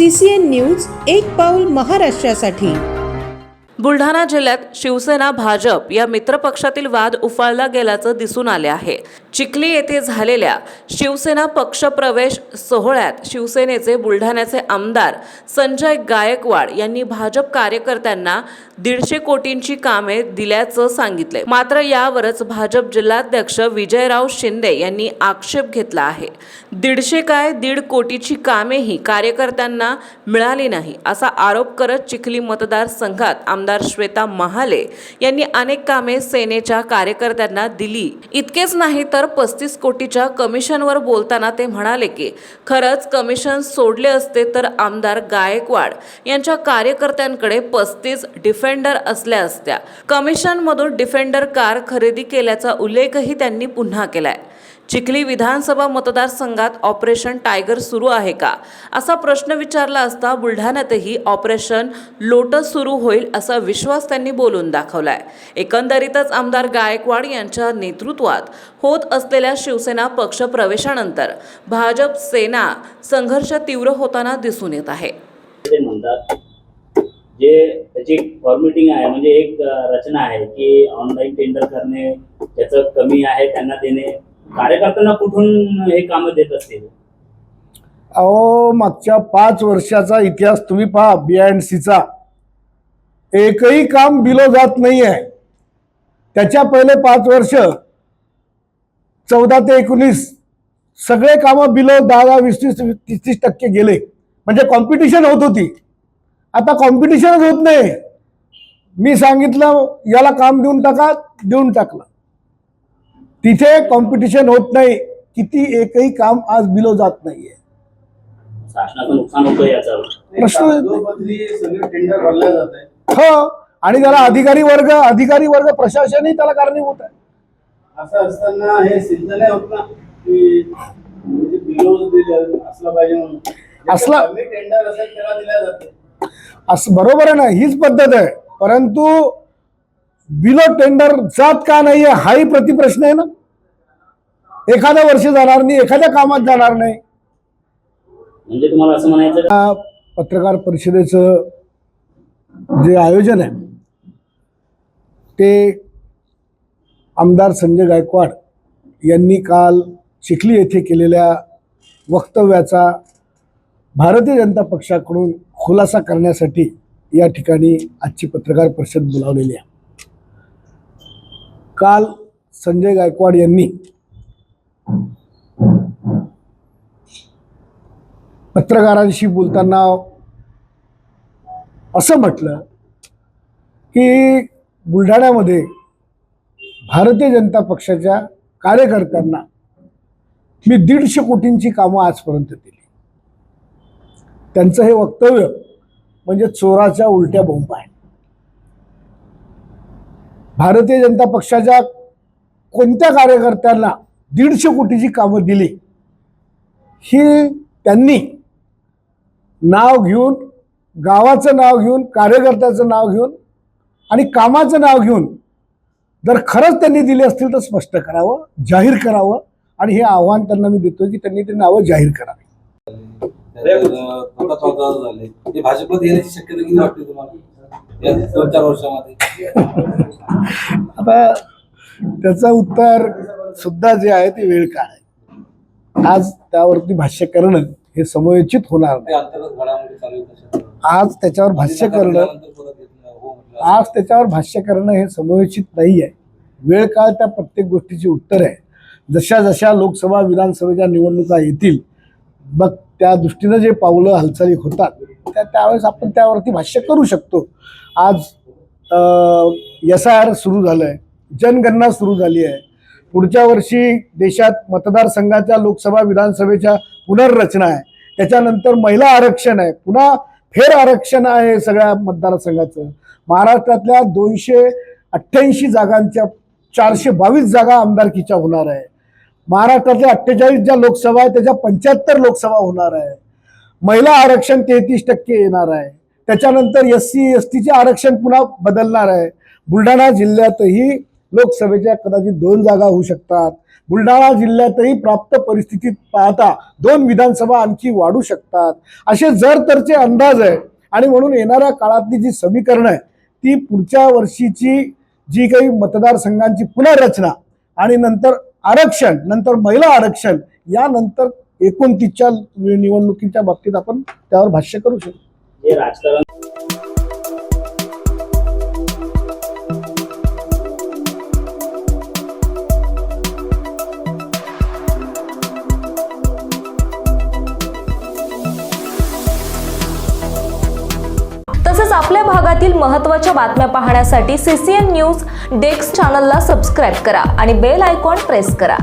CCN news एक पाऊल महाराष्ट्रासाठी। बुलढाणा जिल्ह्यात शिवसेना भाजप या मित्रपक्षातील वाद उफाळला गेल्याचं दिसून आले आहे। चिखली येथे झालेल्या शिवसेना पक्षप्रवेश सोहळ्यात शिवसेनेचे बुलढाण्याचे आमदार संजय गायकवाड यांनी भाजप कार्यकर्त्यांना 150 कोटींची कामे दिल्याचं सांगितले। मात्र यावरच भाजप जिल्हाध्यक्ष विजयराव शिंदे यांनी आक्षेप घेतला आहे। 150 काय 1.5 कोटीची कामेही कार्यकर्त्यांना मिळाली नाही असा आरोप करत चिखली मतदारसंघात आमदार श्वेता महाले यांनी अनेक कामे सेनेच्या कार्यकर्त्यांना दिली। इतकेच नाही तर 35 कोटीच्या कमिशनवर बोलताना ते म्हणाले की खरंच कमिशन सोडले असते तर आमदार गायकवाड यांच्या कार्यकर्त्यांकडे 35 डिफेंडर असल्या असत्या। कमिशन मधून डिफेंडर कार खरेदी केल्याचा उल्लेखही त्यांनी पुन्हा केलाय। चिखली विधानसभा मतदारसंघात ऑपरेशन टायगर सुरू आहे का असा प्रश्न विचारला असता बुलढाण्यातही ऑपरेशन लोटस सुरू होईल असा विश्वास त्यांनी बोलून दाखवलाय। एकंदरीतच आमदार गायकवाड यांच्या नेतृत्वात होत असलेल्या शिवसेना पक्ष प्रवेशानंतर भाजप सेना संघर्ष तीव्र होताना दिसून येत आहे। ते म्हणतात जे त्याची फॉर्मेटिंग आहे म्हणजे एक रचना आहे की ऑनलाईन टेंडर करणे त्याचं कमी आहे त्यांना देणे कार्यकर्त्यांना कुठून हे काम देत असतील। अहो मागच्या 5 वर्षाचा इतिहास तुम्ही पहा। BNCचा एकही काम बिलो जात नाही आहे। त्याच्या पहिले 5 वर्ष 14 ते 19 सगळे काम बिलो 10, 20, 30% गेले। म्हणजे कॉम्पिटिशन होत होती। आता कॉम्पिटिशनच होत नाही। मी सांगितलं याला काम देऊन टाका, देऊन टाकलं। तिथे कॉम्पिटिशन होत नाही। किती एकही काम आज बिलो जात नाहीये। शासनाचं नुकसान होतं याचा प्रश्न सगळे टेंडर भरले जात आहे। हो, आणि त्याला अधिकारी वर्ग प्रशासनही त्याला कारणीभूत आहे। असं असताना हे सिद्ध नाही होत ना की म्हणजे बिलो असला पाहिजे म्हणून असला टेंडर असेल त्याला दिल्या जाते। असं बरोबर आहे ना, हीच पद्धत आहे। परंतु बिलो टेंडर जात का नाहीये हाही प्रतिप्रश्न आहे ना। एखाद्या वर्षी जाणार नाही, एखाद्या कामात जाणार नाही। म्हणजे तुम्हाला असं म्हणायचं पत्रकार परिषदेचं जे आयोजन आहे ते आमदार संजय गायकवाड यांनी काल चिखली येथे केलेल्या वक्तव्याचा भारतीय जनता पक्षाकडून खुलासा करण्यासाठी या ठिकाणी आजची पत्रकार परिषद बोलावलेली आहे। काल संजय गायकवाड यांनी पत्रकारांशी बोलताना असं म्हटलं की बुलढाण्यामध्ये भारतीय जनता पक्षाच्या कार्यकर्त्यांना मी 150 कोटींची कामं आजपर्यंत दिली। त्यांचं हे वक्तव्य म्हणजे चोराच्या उलट्या बोंब आहे। भारतीय जनता पक्षाच्या कोणत्या कार्यकर्त्यांना 150 कोटीची कामं दिली ही त्यांनी नाव घेऊन, गावाचं नाव घेऊन, कार्यकर्त्याचं नाव घेऊन आणि कामाचं नाव घेऊन जर खरंच त्यांनी दिली असतील तर स्पष्ट करावं, जाहीर करावं। आणि हे आव्हान त्यांना मी देतोय की त्यांनी ते नावं जाहीर करावी। भाजपमध्ये येण्याची शक्यता किती वाटते तुम्हाला या 2-4 वर्षामध्ये? आता त्याचं उत्तर सुद्धा जे आहे ते वेळ काय आहे। आज त्यावरती भाष्य करणं हे समयोचित होणार नाही। आज त्याच्यावर भाष्य करणं हे समयोचित नाही आहे। वेळ काळ त्या प्रत्येक गोष्टीची उत्तर आहे। जशा जशा लोकसभा विधानसभेच्या निवडणुका येतील मग त्या दृष्टीनं जे पावलं हालचाली होतात त्यावेळेस आपण त्यावरती भाष्य करू शकतो। आज SIR सुरू झालंय, जनगणना सुरू झाली आहे। पुढच्या वर्षी देशात मतदारसंघाच्या लोकसभा विधानसभेच्या पुनर्रचना आहे। त्याच्यानंतर महिला आरक्षण आहे, पुन्हा फेर आरक्षण आहे सगळ्या मतदारसंघाचं। महाराष्ट्रातल्या 288 जागांच्या 422 जागा आमदारकीच्या होणार आहे। महाराष्ट्रातल्या 48 ज्या लोकसभा आहे त्याच्या 75 लोकसभा होणार आहे। महिला आरक्षण 33% येणार आहे। त्याच्यानंतर SC STचे आरक्षण पुन्हा बदलणार आहे। बुलढाणा जिल्ह्यातही लोकसभेच्या कदाचित 2 जागा होऊ शकतात. बुलढाणा जिल्ह्यातही प्राप्त परिस्थितीत पाहता 2 विधानसभा आणखी वाढू शकतात. असे जरतरचे अंदाज आहे आणि म्हणून येणाऱ्या काळातली जी समीकरणं आहे ती पुढच्या वर्षीची जी काही मतदारसंघांची पुनर्रचना आणि नंतर आरक्षण, नंतर महिला आरक्षण, यानंतर 29च्या निवडणुकीच्या बाबतीत आपण त्यावर भाष्य करू शकतो. जे राजकारण तसेच आपल्या भागातील महत्त्वाच्या बातम्या पाहण्यासाठी CCN न्यूज डेस्क चॅनलला सबस्क्राईब करा आणि बेल आयकॉन प्रेस करा.